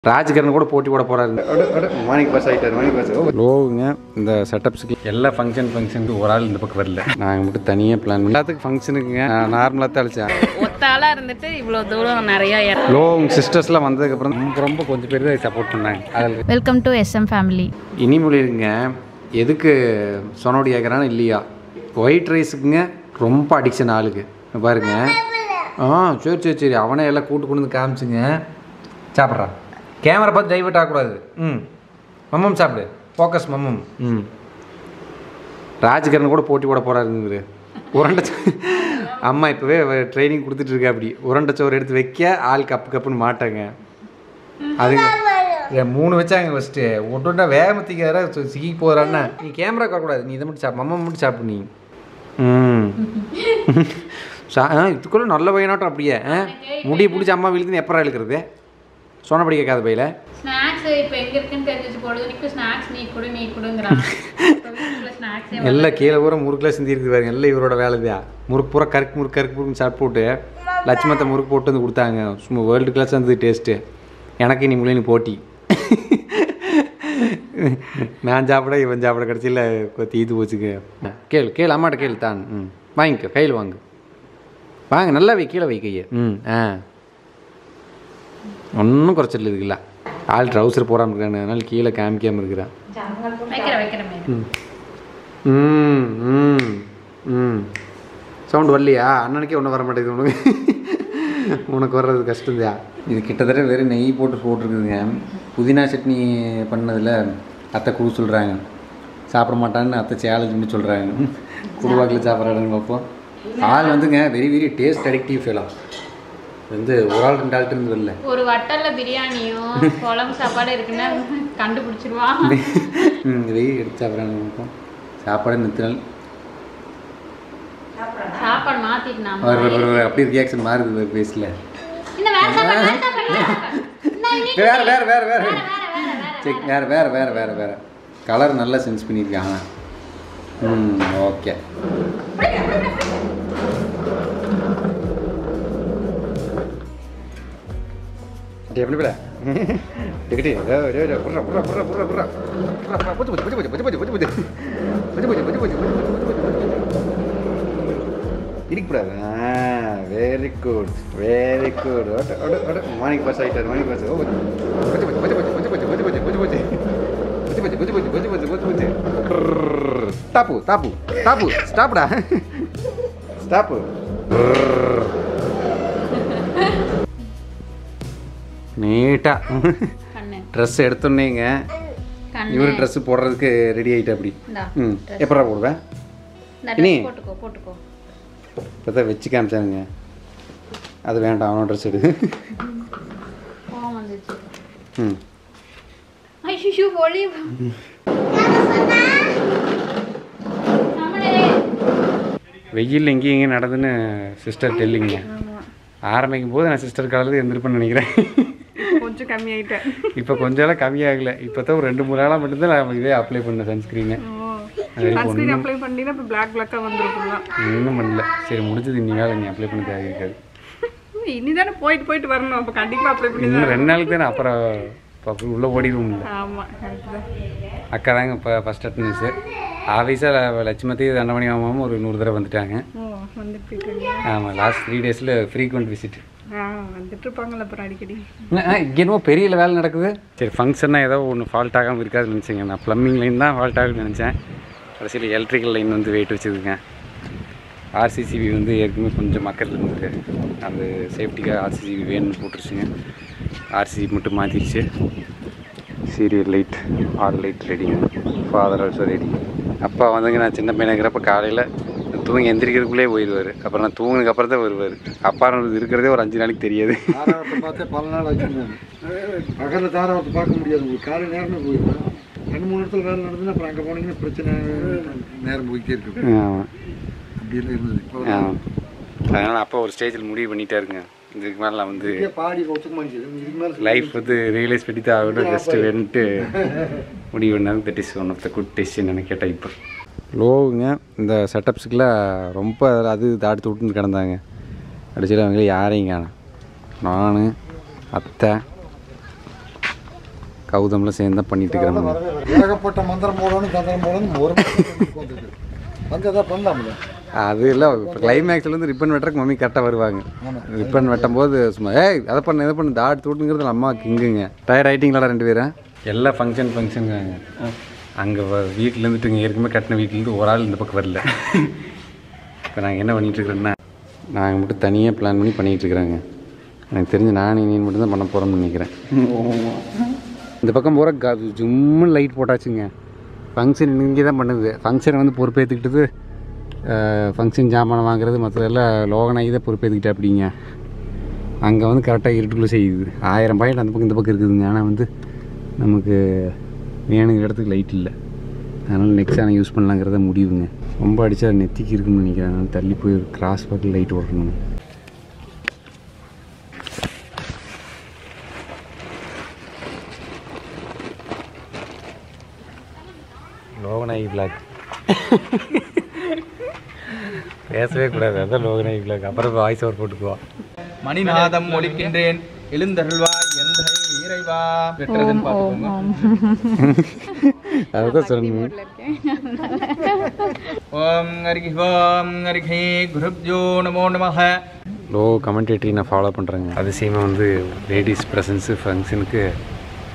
ராஜ்கரன் கூட போட்டி போட போகிறாரு. மார்னிங் பாஸ் ஆகிட்டார். மார்னிங் பாஸ் லோவுங்க. இந்த செட்டப்ஸுக்கு எல்லா ஃபங்க்ஷனுக்கு ஒரு ஆள் இந்த பக்கம் வரல. நாங்கள் மட்டும் தனியாக பிளான் பண்ணி எல்லாத்துக்கு ஃபங்க்ஷனுக்குங்க நார்மலாக தான் அழிச்சேன். ஒத்தாளாக இருந்துட்டு இவ்வளோ தூரம் நிறையா லோ உங்கள் சிஸ்டர்ஸ்லாம் வந்ததுக்கப்புறம் ரொம்ப கொஞ்சம் பேர் தான் சப்போர்ட் பண்ணாங்க. அதில் வெல்கம் டு SM ஃபேமிலி. இனிமொழிங்க எதுக்கு சொன்னோடி கேட்குறான்னு இல்லையா, ஒயிட் ரைஸுக்குங்க ரொம்ப அடிக்ஷன் ஆளுக்கு பாருங்க. சரி சரி சரி அவனே எல்லாம் கூட்டு கொண்டு வந்து காமிச்சுங்க. சாப்பிட்றான். கேமரா பார்த்து டைவர்ட் ஆகக்கூடாது. மம்மம் சாப்பிடு, ஃபோக்கஸ் மம்மம். ராஜ்கரன் கூட போட்டி போட போகிறாருங்கிற உருண்டை அம்மா இப்போவே ட்ரைனிங் கொடுத்துட்ருக்கா. அப்படி உருண்டை சோறு எடுத்து வைக்க ஆள் கப்புன்னு மாட்டாங்க. அதுங்க 3 வச்சாங்க ஃபஸ்ட்டு. ஒட்டுண்டா வேகமத்திக்கார சிக்கி போகிறான்னா நீ கேமரா வரக்கூடாது, நீ இதை மட்டும் சாப்பிடு, மம்மம் மட்டும் சாப்பிடு நீ. இதுக்குள்ள நல்ல பையனாட்டம். அப்படியே முடியை பிடிச்சி அம்மா வீழுக்குன்னு எப்பரா இழுக்கிறது? சொன்னபடி கேட்காத பையில ஸ்நாக்ஸ் இப்போ எங்கே இருக்குன்னு தெரிஞ்சிச்சு பொழுதுக்கு ஸ்நாக்ஸ் நீ கொடுங்கிறாங்க. எல்லாம் கீழே பூரா முறுக்குலாம் சிந்தி இருக்குது பாருங்க. எல்லாம் இவரோட வேலைதான். முறுக்கு பூரா கருக்கு முறுக்குன்னு சாப்பிட்டு போட்டு லட்சுமத்தை முறுக்கு போட்டு வந்து கொடுத்தாங்க. சும்மா வேர்ல்டு கிளாஸ் இருந்தது டேஸ்ட்டு. எனக்கு இனி முள்ளின்னு போட்டி. நான் சாப்பிட இவன் சாப்பிட கடைசியில் தீத்து போச்சுங்க. கேளு அம்மாட்ட கேளு தான். வாங்கிக்கோ, கையில் வாங்க நல்லா வை, கீழே வை கையை. ஒன்றும் குறைச்சல் இருக்குல்ல. ஆள் ட்ரௌசர் போடாமல் இருக்கானு, அதனால கீழே காமிக்காமல் இருக்கிறான். சவுண்டு வரலையா? அண்ணனுக்கே ஒன்றும் வர மாட்டேங்குது. உனக்கு வர்றது கஷ்டம்தான். இது கிட்டத்தட்ட வெறும் நெய் போட்டுருக்குதுங்க. புதினா சட்னி பண்ணதில் அத்தை குழு சொல்கிறாங்க. சாப்பிட மாட்டான்னு அத்தை சேலஞ்ச் பண்ணி சொல்கிறாங்க. குடுவாக்கில் சாப்பிட்றாங்கன்னு பார்ப்போம். ஆள் வந்துங்க வெரி வெரி டேஸ்ட் அடிக்டிவ் ஃபீலாம் வந்து ஒரு ஆள் 2 ஆள்கிட்ட இருந்து வரல. ஒரு வட்டல்ல பிரியாணியும் குழம்பு சாப்பாடு இருக்குன்னா கண்டுபிடிச்சிருவான். வெயில் எடுத்து சாப்பிட்றாங்க. சாப்பாடு நிறுத்தினால் சாப்பாடு மாற்றிட்டு அப்படி ரியாக்ஷன் மாறுது பேசல. வேற கலர் நல்லா சென்ஸ் பண்ணியிருக்காங்க. ஓகே. எப்படி பேர இருக்கக்கூடாது. Very good very good. Morning pass ஆகிட்டார். Morning pass top top top ஸ்டாப்புடா ஸ்டாப்பு. நீட்டாக ட்ரெஸ் எடுத்தோன்னேங்க இவரு ட்ரெஸ்ஸு போடுறதுக்கு ரெடி ஆகிட்டா. அப்படி எப்படா போடுவேன் இனி இப்போ தான் வச்சு காமிச்சானுங்க. அது வேண்டாம், அவனோட ட்ரெஸ் எடு. வெயில் எங்கேயும் எங்கேயும் நடந்துன்னு சிஸ்டர் டெல்லிங்க. ஆரம்பிக்கும் போது நான் சிஸ்டர் காலத்தில் இருந்திருப்பேன்னு நினைக்கிறேன். கொஞ்சம் கம்மியாயிட்டேன். இப்போ கொஞ்சம் எல்லாம் கம்மியாகலை. இப்போ தான் ஒரு 2-3 நாளாக மட்டும்தான் நான் இதே அப்ளை பண்ணேன் சன்ஸ்க்ரீனு. சன்ஸ்க்ரீன் அப்ளை பண்ணினா இப்போ பிளாக்காக வந்துருக்குங்களா? இன்னும் பண்ணல. சரி முடிஞ்சது. இனி வேலை நீ அப்ளை பண்ண தேவை இருக்காது. இனி தானே போயிட்டு வரணும். அப்போ கண்டிப்பாக அப்ளை பண்ணி இன்னும் 2 நாளுக்கு தானே. அப்புறம் அப்படி உள்ளே ஓடிடுவோம். ஆமாம், அக்கா தாங்க இப்போ ஃபஸ்ட் அட்டன்ஸு. ஆஃபீஸாக லட்சுமதி தண்டமணி மாமாவும் ஒரு 100 தடவை வந்துட்டாங்க. ஆமாம், லாஸ்ட் 3 டேஸில் ஃப்ரீக்வெண்ட் விசிட் வந்துட்டு இருப்பாங்கல்ல அப்புறம் அடிக்கடி. இங்கே என்னவோ பெரிய வேலை நடக்குது. சரி ஃபங்க்ஷன்னா ஏதோ ஒன்று ஃபால்ட் ஆகாமல் இருக்காதுன்னு நினச்சிங்க. நான் ப்ளம்பிங் லைன் தான் ஃபால்ட் ஆகுன்னு நினச்சேன். கடைசியில் எலக்ட்ரிக்கல் லைன் வந்து வெயிட் வச்சுருக்கேன். RCCB வந்து ஏற்கனவே கொஞ்சம் மக்கள் இருந்தது. அந்த சேஃப்டிக்காக RCCB வேணும்னு போட்டுருச்சுங்க. RCCB மட்டும் மாற்றிடுச்சு. சீரியல் லைட் ஆல் லைட் ரெடிங்க. Father also ready. அப்பா வந்துங்க நான் சின்ன பையனாக இருக்கிறப்ப காலையில் தூங்கி எந்திரிக்கிறதுக்குள்ளே போயிடுவார். அப்புறம் நான் தூங்கினதுக்கு அப்புறம் தான் வருவார். அப்பா இருக்கிறதே ஒரு 5 நாளைக்கு தெரியாது. பார்த்தா பல நாள் வச்சுருந்தேன். பகலில் தாராவத்தை பார்க்க முடியாது. உங்களுக்கு காலை நேரமே போயிடும். 2-3 இடத்துல வேலை நடந்ததுன்னா அப்புறம் அங்கே போனீங்கன்னா பிரச்சனை நேரம் போய்கிட்டே இருக்கு. ஆமாம், அப்படியெல்லாம் இருந்தது. ஆமாம். அதனால் அப்பா ஒரு ஸ்டேஜில் முடிவு பண்ணிட்டாருங்க. இதுக்கு மேலே நான் வந்து பாடி ஒத்துக்க மாட்டேங்குது. இதுக்கு மேலே லைஃப் வந்து ரியலைஸ் பண்ணி தான் ஆகணும். ரெஸ்ட் வேணுன்ட்டு முடிவு பண்ணாங்க. That is one of the good decision எனக்கு கேட்டால். இப்போ லோவுங்க இந்த செட்டப்ஸுக்கெலாம் ரொம்ப அது தாடுத்து விட்டுன்னு கிடந்தாங்க. கடைசியில் அவங்களே யாரையும் காணோம். நான் அத்தை கௌதம்லாம் சேர்ந்து தான் பண்ணிட்டு இருக்கிறாங்க. ஏகப்பட்ட மந்திரம் போடணும் தந்திரம் போடணும் ஒரு வந்து எதாவது பண்ணலாம்ல. அது இல்லை இப்போ கிளைமேக்ஸ்லேருந்து ரிப்பன் வெட்டுறக்கு மம்மி கரெக்டாக வருவாங்க. ரிப்பன் வெட்டும் போது சும்மா அதை பண்ண இதை பண்ணு தாட் தூட்டுங்கிறது அம்மாவுக்கு இங்குங்க. டயர்ட் ஆகிட்டிங்களாடா 2 பேரும்? எல்லா ஃபங்க்ஷனுங்க அங்கே வீட்டிலேருந்துட்டு இங்கே ஏற்கனவே கட்டின வீட்டிலேருந்து ஒரு ஆள் இந்த பக்கம் வரல. இப்போ நாங்கள் என்ன பண்ணிகிட்ருக்குறோன்னா நாங்கள் மட்டும் தனியாக பிளான் பண்ணி பண்ணிகிட்ருக்குறாங்க. எனக்கு தெரிஞ்சு நானும் நீ மட்டும் தான் பண்ண போகிறோம்னு நினைக்கிறேன். இந்த பக்கம் போகிற ஜும்முன்னு லைட் போட்டாச்சுங்க. ஃபங்க்ஷன் இங்கே தான் பண்ணுது. ஃபங்க்ஷனை வந்து பொறுப்பேற்றுக்கிட்டது ஃபங்க்ஷன் ஜாமான் வாங்குறது மற்றதெல்லாம் லோகனாகி தான் பொறுப்பேற்றுக்கிட்டே அப்படிங்க. அங்கே வந்து கரெக்டாக இருட்டுக்குள்ளே செய்யுது. 1000 பாயிண்ட் அந்த பக்கம் இந்த பக்கம் இருக்குதுங்க. ஆனால் வந்து நமக்கு வேணுங்கிற இடத்துக்கு லைட் இல்லை. அதனால் நெக்ஸ்ட் ஆனால் யூஸ் பண்ணலாங்கிறத முடிவுங்க. ரொம்ப அடித்தா நெத்திக்கு இருக்குன்னு நினைக்கிறேன். அதனால் தள்ளி போய் ஒரு கிராஸ் பார்க்கில் லைட் ஓடணும். லோகநாயகி பிளாக் பேசவே கூடாது. அதான் லோகநாயகி பிளாக். அப்புறம் வாய்ஸ் ஓவர் போட்டுக்குவோம். மணிநாதம் ஒலிக்கின்றேன் எழுந்தருள்வாய் எந்த இறைவா பெற்றதுன்னு பார்த்துக்கோங்க. அதுதான் சொல்லணும். ஓம் ஹரிஹி குருப்ஜோ நமோ நமஹ. லோ கமெண்டேட்டரி நான் ஃபாலோ பண்ணுறேங்க. அதிசயமாக வந்து லேடிஸ் ப்ரெசன்ஸு ஃபங்க்ஷனுக்கு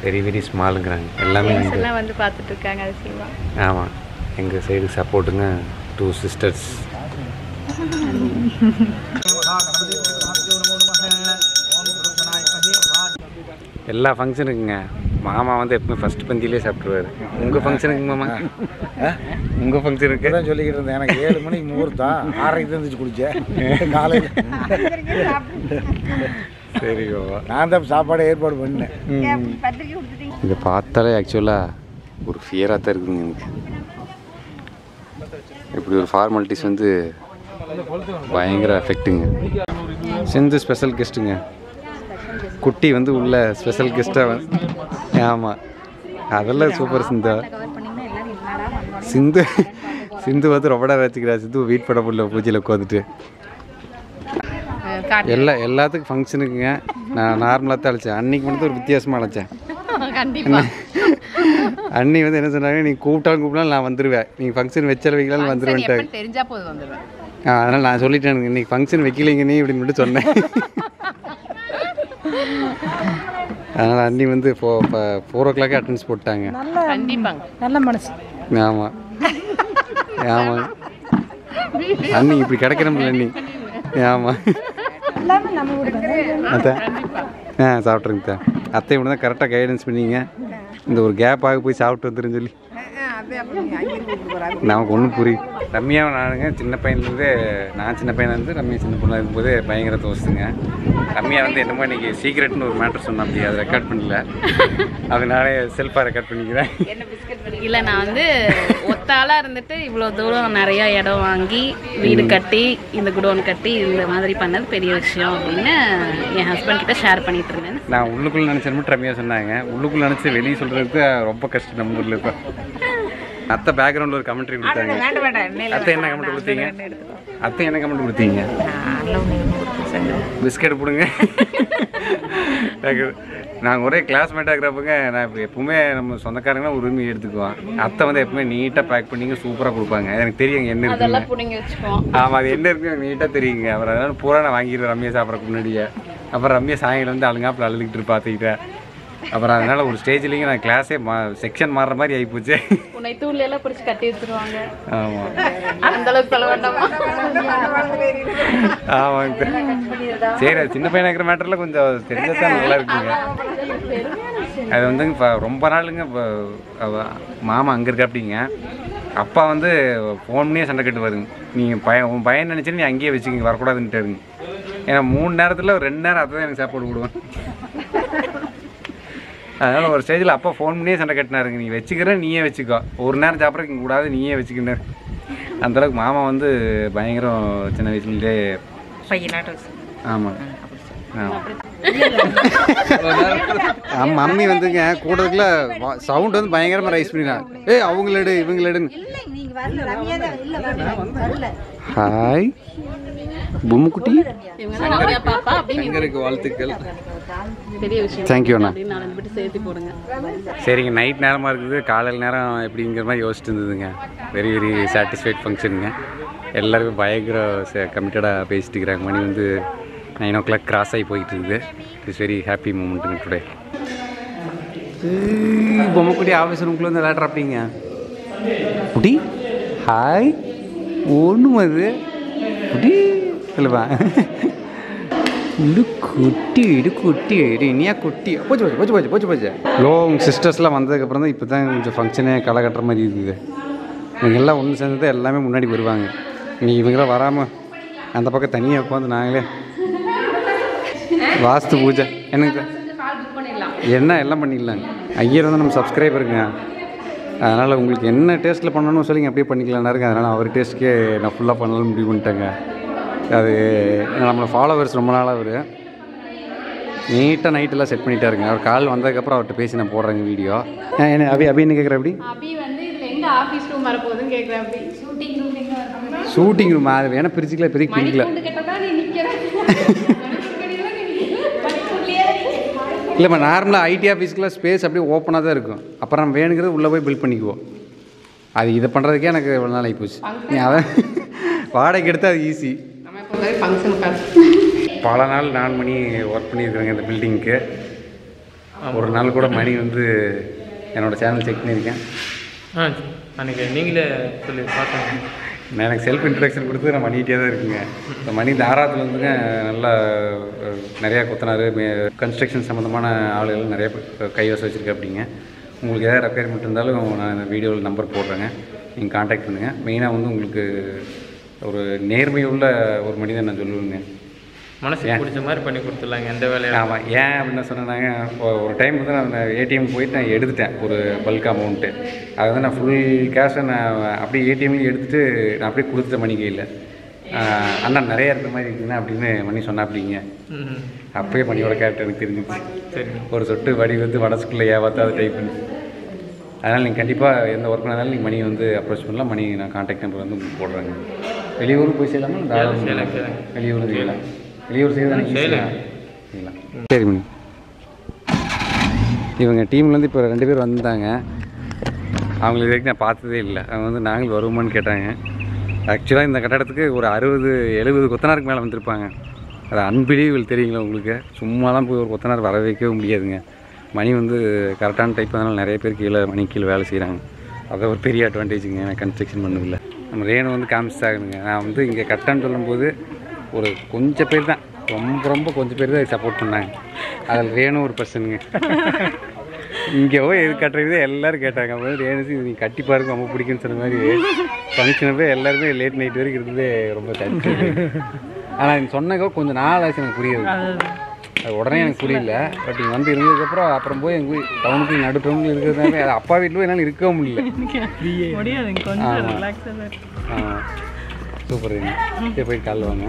வெரி வெரி ஸ்மாலுங்கிறாங்க. எல்லாமே வந்து பார்த்துட்டு இருக்காங்க அதிசயமா. ஆமாம், எங்கள் சைடு சப்போர்ட்டுங்க 2 சிஸ்டர்ஸ். எல்லா ஃபங்க்ஷனுக்குங்க மாமா வந்து எப்பவுமே ஃபஸ்ட் பந்தியிலே சாப்பிட்ருவாரு. உங்கள் ஃபங்க்ஷனுக்கு மாமா? உங்கள் ஃபங்க்ஷனுக்கு தான் சொல்லிக்கிட்டு இருந்தேன். எனக்கு 7 மணிக்கு முகூர்த்தம், 6:30 இருந்துச்சு குடித்தேன் காலையில். சரி பாபா, நான் தான் சாப்பாடு ஏற்பாடு பண்ணேன். இதை பார்த்தாலே ஆக்சுவலாக ஒரு ஃபியராக தான் இருக்குதுங்க எனக்கு. இப்படி ஒரு ஃபார்மாலிட்டிஸ் வந்து பயங்கர எஃபெக்ட்டுங்க. சிந்து ஸ்பெஷல் கெஸ்ட்டுங்க. குட்டி வந்து உள்ள ஸ்பெஷல் கெஸ்ட்டாக வந்து. ஆமாம், அதெல்லாம் சூப்பர். சிந்து வந்து ரொம்ப நேரம் வச்சுக்கிறா. சிந்து வெயிட் பண்ண முடியல பூஜையில் உட்காந்துட்டு. எல்லாத்துக்கும் ஃபங்க்ஷனுக்குங்க நான் நார்மலாக தான் அழைச்சேன். அன்றைக்கி மட்டும் ஒரு வித்தியாசமாக அழைச்சேன். அண்ணி வந்து என்ன சொன்னாங்க, நீங்கள் கூப்பிட்டாலும் நான் வந்துடுவேன், நீங்கள் ஃபங்க்ஷன் வச்சாலும் வைக்கலாம்னு வந்துடுவேன்ட்டாங்க. தெரிஞ்சா போதும் வந்துடுவேன். அதனால் நான் சொல்லிட்டேன், இன்றைக்கி ஃபங்க்ஷன் வைக்கலைங்க நீ அப்படின்னு மட்டும் சொன்னேன். அதனால் அண்ணி வந்து 4 o'clock அட்டெண்டன்ஸ் போட்டாங்க. கண்டிப்பாங்க, நல்ல மனசு. ஆமாம் ஆமாம், அண்ணி இப்படி கிடைக்கிறோம்ல அண்ணி. ஆமாம் அத்தை சாப்பிட்ருங்க தான். அத்தை இப்படி தான் கரெக்டாக கைடன்ஸ் பண்ணிங்க. இந்த ஒரு கேப் ஆக போய் சாப்பிட்டு வந்துருன்னு சொல்லி நமக்கு ஒன்றும் புரியும். ரம்யாவை நானுங்க சின்ன பையன்லேருந்தே, நான் சின்ன பையன்லேருந்து ரம்யா சின்ன பொண்ணாக இருக்கும்போதே பயங்கர தோசுங்க. ரம்யா வந்து என்னமோ இன்றைக்கி சீக்ரெட்னு ஒரு மேட்டர் சொன்னேன். அப்படி அதை ரெக்கார்ட் பண்ணல, அதனாலே செல்ஃபாக ரெக்கார்ட் பண்ணிக்கிறேன். இல்லை, நான் வந்து ஒத்தாளாக இருந்துட்டு இவ்வளோ தூரம் நிறையா இடம் வாங்கி வீடு கட்டி இந்த குடோன் கட்டி இந்த மாதிரி பண்ணது பெரிய விஷயம் அப்படின்னு என் ஹஸ்பண்ட் கிட்ட ஷேர் பண்ணிட்டு இருந்தேன். நான் உள்ளுக்குள்ளே நினச்சேன் மட்டும் ரம்யா சொன்னாங்க. உள்ளுக்குள்ளே நினச்சி வெளியே சொல்கிறதுக்கு ரொம்ப கஷ்டம் நம்ம ஊரில். இப்போ அத்தை பேக்ரவுண்டில் ஒரு கமெண்ட்ரி கொடுத்தாங்க. அத்தை என்ன கமெண்ட் கொடுத்தீங்க? அத்தை என்ன கமெண்ட் கொடுத்தீங்க? பிஸ்கெட் போடுங்க. நாங்கள் ஒரே கிளாஸ்மேட்டாக இருக்கிறப்பங்க நான் இப்போ எப்பவுமே நம்ம சொந்தக்காரங்க ஒரு உரிமை எடுத்துக்குவோம். அத்தை வந்து எப்பவுமே நீட்டாக பேக் பண்ணிங்க சூப்பராக கொடுப்பாங்க. எனக்கு தெரியுங்க என்ன இருக்குங்க. ஆமாம், அது என்ன இருக்குங்க நீட்டாக தெரியுங்க. அப்புறம் அதனால பூரா நான் வாங்கிடுவேன் ரம்யா சாப்பிட்றதுக்கு முன்னாடியே. அப்புறம் ரம்யா சாயங்காலம் வந்து அழுங்காப்பில் அழுதுகிட்டு பார்த்துக்கிட்டேன். அப்புறம் அதனால ஒரு ஸ்டேஜ்லேயும் நான் கிளாஸே செக்ஷன் மாறுற மாதிரி ஆகிப்போச்சு. உன்னை தூள்ல பிடிச்சி கட்டி எடுத்துருவாங்க. ஆமாம், அந்த அளவுக்கு சொல்ல வேண்டாமா? ஆமாங்க. சரி, சின்ன பையனா இருக்கிற மேட்டரில் கொஞ்சம் தெரிஞ்சதான் நல்லா இருக்குங்க. அது வந்துங்க இப்போ ரொம்ப நாளுங்க. இப்போ மாமா அங்கே இருக்க அப்படிங்க. அப்பா வந்து ஃபோன் பண்ணியே சண்டை கட்டு வருங்க. நீங்கள் உன் பையன் நினச்சிட்டு நீ அங்கேயே வச்சுக்கிங்க, வரக்கூடாதுன்ட்டாருங்க. ஏன்னா 3 நேரத்தில் 2 நேரம் அதை தான் எனக்கு சாப்பாடு விடுவேன். அதனால் ஒரு ஸ்டேஜில் அப்பா ஃபோன் பண்ணியே சண்டை கட்டினாருங்க. நீ வச்சுக்கிறேன், நீயே வச்சுக்கோ, ஒரு நேரம் சாப்பிட்றதுக்கு கூடாது, நீயே வச்சுக்கினார். அந்தளவுக்கு மாமா வந்து பயங்கரம் சின்ன வயசுலேயே. ஆமாம் ஆமாம். மம்மி வந்துங்க கூடதுக்குள்ள சவுண்ட் வந்து பயங்கரமாக ரைஸ் பண்ணிடலாம். அவங்களடு இவங்களடுன்னு. ஹாய் பொம்முக்குட்டி. வாழ்த்துக்கள். பெரிய விஷயம். தேங்க்யூ அண்ணா. சேர்த்து போடுங்க. சரிங்க, நைட் நேரமாக இருக்குது, காலையில் நேரம் எப்படிங்கிற மாதிரி யோசிச்சுட்டு இருந்ததுங்க. வெரி வெரி சாட்டிஸ்ஃபைட் ஃபங்க்ஷனுங்க. எல்லாருமே பயங்கர கமிட்டடாக பேசிட்டு இருக்கிறாங்க. மணி வந்து 9 o'clock கிராஸ் ஆகி போயிட்டு இருக்குது. இட்ஸ் வெரி ஹாப்பி மூமெண்ட்டுங்க டுடே. பொம்மைக்குட்டி ஆஃபீஸ் ரூம்குள்ளே வந்து விளையாடுறாப்பிங்க. குட்டி ஹாய் ஒன்றும் அது குட்டி இல்லைப்பா குட்டி இனியா குட்டி போச்சு போச்சு போச்சு போச்சு போச்சு போச்சு. உங்கள் சிஸ்டர்ஸ்லாம் வந்ததுக்கப்புறம் தான் இப்போ தான் கொஞ்சம் ஃபங்க்ஷனே களை கட்டுற மாதிரி இருக்குது. இவங்க எல்லாம் ஒன்று சேர்ந்து எல்லாமே முன்னாடி வருவாங்க. நீங்கள் இவங்களாம் வராமல் அந்த பக்கம் தனியாக உட்காந்து நாங்களே வாஸ்து பூஜை என்னங்க என்ன எல்லாம் பண்ணிடலாங்க. ஐயர் வந்து நம்ம சப்ஸ்கிரைபருங்க, அதனால் உங்களுக்கு என்ன டேஸ்ட்டில் பண்ணணும்னு சொல்லிங்க அப்படியே பண்ணிக்கலான்னாருங்க. அதனால் அவர் டேஸ்ட்டுக்கே நான் ஃபுல்லாக பண்ணலாம்னு முடிவு பண்ணிட்டேங்க. அது நம்மளை ஃபாலோவர்ஸ் ரொம்ப நாளாக அவர் நீட்டாக நைட்டெல்லாம் செட் பண்ணிட்டாருங்க. அவர் கால் வந்ததுக்கப்புறம் அவர்கிட்ட பேசி நான் போடுறேங்க வீடியோ. என்ன என்ன கேட்குறேன் அப்படி ஆஃபீஸ் ரூம் வரப்போகுதுன்னு கேட்குறேன். அப்படி ஷூட்டிங் ரூம் அது வேணால் பிரிச்சுக்கல பெரிய பிரிக்கல இல்லைம்மா. நார்மலாக ஐடி ஆஃபீஸ்க்குலாம் ஸ்பேஸ் அப்படியே ஓப்பனாக தான் இருக்கும். அப்புறம் நம்ம வேணுங்கிறது உள்ளே போய் பில்ட் பண்ணிக்குவோம். அது இதை பண்ணுறதுக்கே எனக்கு இவ்வளோ நாள் ஆகி போச்சு. அதான் வாடகைக்கு எடுத்தால் அது ஈஸி. பல நாள் 4 மணி ஒர்க் பண்ணியிருக்கிறேங்க இந்த பில்டிங்க்கு. ஒரு நாள் கூட மணி வந்து என்னோடய சேனல் செக் பண்ணியிருக்கேன். அன்றைக்கி நீங்களே சொல்லி பார்த்தேன். நான் எனக்கு செல்ஃப் இன்ட்ரடக்ஷன் கொடுத்து நான் பண்ணிகிட்டே தான் இருக்குங்க. இப்போ மணி தாராத்தில் வந்துங்க நல்லா நிறையா கொத்தனார் கன்ஸ்ட்ரக்ஷன் சம்மந்தமான ஆளுகள் நிறைய கைவசம் வச்சுருக்கேன் அப்படிங்க. உங்களுக்கு எதாவது ரெக்குயர்மெண்ட் இருந்தாலும் நான் இந்த வீடியோவில் நம்பர் போடுறேங்க, நீங்கள் காண்டாக்ட் பண்ணுங்கள். மெயினாக வந்து உங்களுக்கு ஒரு நேர்மையுள்ள ஒரு மனிதன் நான் சொல்லுவேங்க. மனசுக்கு பிடிச்ச மாதிரி பண்ணி கொடுத்துடலாங்க எந்த வேலையும். ஆமாம். ஏன் அப்படின்னு சொன்னாங்க, ஒரு டைம் வந்து நான் ஏடிஎம் போயிட்டு நான் எடுத்துட்டேன் ஒரு பல்க் அமௌண்ட்டு. அதை வந்து நான் ஃபுல் கேஷை நான் அப்படியே ஏடிஎம்லேயும் எடுத்துகிட்டு நான் அப்படியே கொடுத்துட்ட மணி கையில். அண்ணா நிறையா இருக்கிற மாதிரி இருக்குதுண்ணா அப்படின்னு மணி சொன்னாப்பிடிங்க. அப்போயே மணியோட கேரக்டர் எனக்கு தெரிஞ்சிச்சு. சரி, ஒரு சொட்டு வடி வந்து வடசுக்குள்ளே ஏவாத்தாவது டைப் பண்ணி. அதனால் நீங்கள் கண்டிப்பாக எந்த ஒர்க் பண்ணாலும் நீங்கள் மணி வந்து அப்ரோச் பண்ணலாம். மணி நான் கான்டாக்ட் நம்பர் வந்து உங்களுக்கு போடுறேங்க. வெளியூருக்கு போய் செய்யலாமா? வெளியூர் செய்யலாம். வெளியூர் செய்யலாம். செய்யலாம். சரி மணி. இவங்க டீம்லேருந்து இப்போ 2 பேர் வந்தாங்க. அவங்களுக்கு வரைக்கும் நான் பார்த்ததே இல்லை. அவங்க வந்து நாங்கள் வருவோமான்னு கேட்டாங்க. ஆக்சுவலாக இந்த கட்டடத்துக்கு ஒரு 60-70 கொத்தனாருக்கு மேலே வந்திருப்பாங்க. அது அன்பிலீவபிள் தெரியுங்களா உங்களுக்கு? சும்மாலாம் போய் ஒரு கொத்தனார் வர வைக்கவே முடியாதுங்க. மணி வந்து கரெக்டான டைப் அதனால் நிறைய பேர் மணி கீழே வேலை செய்கிறாங்க. அது ஒரு பெரிய அட்வான்டேஜுங்க எனக்கு கன்ஸ்ட்ரக்ஷன் பண்ணதில்லை. நம்ம ரேணு வந்து காமிச்சாகணுங்க. நான் வந்து இங்கே கரெக்டானு சொல்லும்போது ஒரு கொஞ்சம் பேர் தான், ரொம்ப கொஞ்சம் பேர் தான் சப்போர்ட் பண்ணாங்க. அதில் ரேணு ஒரு பர்சனுங்க. இங்கே போய் எது கட்டுறது எல்லோரும் கேட்டாங்க. அப்போ ரேணுசி இது நீங்கள் கட்டி பாருங்க ரொம்ப பிடிக்குன்னு சொன்ன மாதிரி ஃபங்க்ஷன் போய் எல்லாருமே லேட் நைட் வரைக்கும் இருந்ததே ரொம்ப தடுத்து. ஆனால் நீங்கள் சொன்னக்கோ கொஞ்சம் நாள் ஆச்சு எனக்கு புரியுது. அது உடனே எனக்கு புரியல. பட் இங்கே வந்து இருந்ததுக்கப்புறம் அப்புறம் போய் எங்கள் டவுனுக்கு நடு டவுனுக்கு இருக்கிறதுனால அது அப்பா வீட்டில் போய் என்னால் இருக்கவும் முடியல. ஆமாம் சூப்பர். போய் காலைல வாங்க.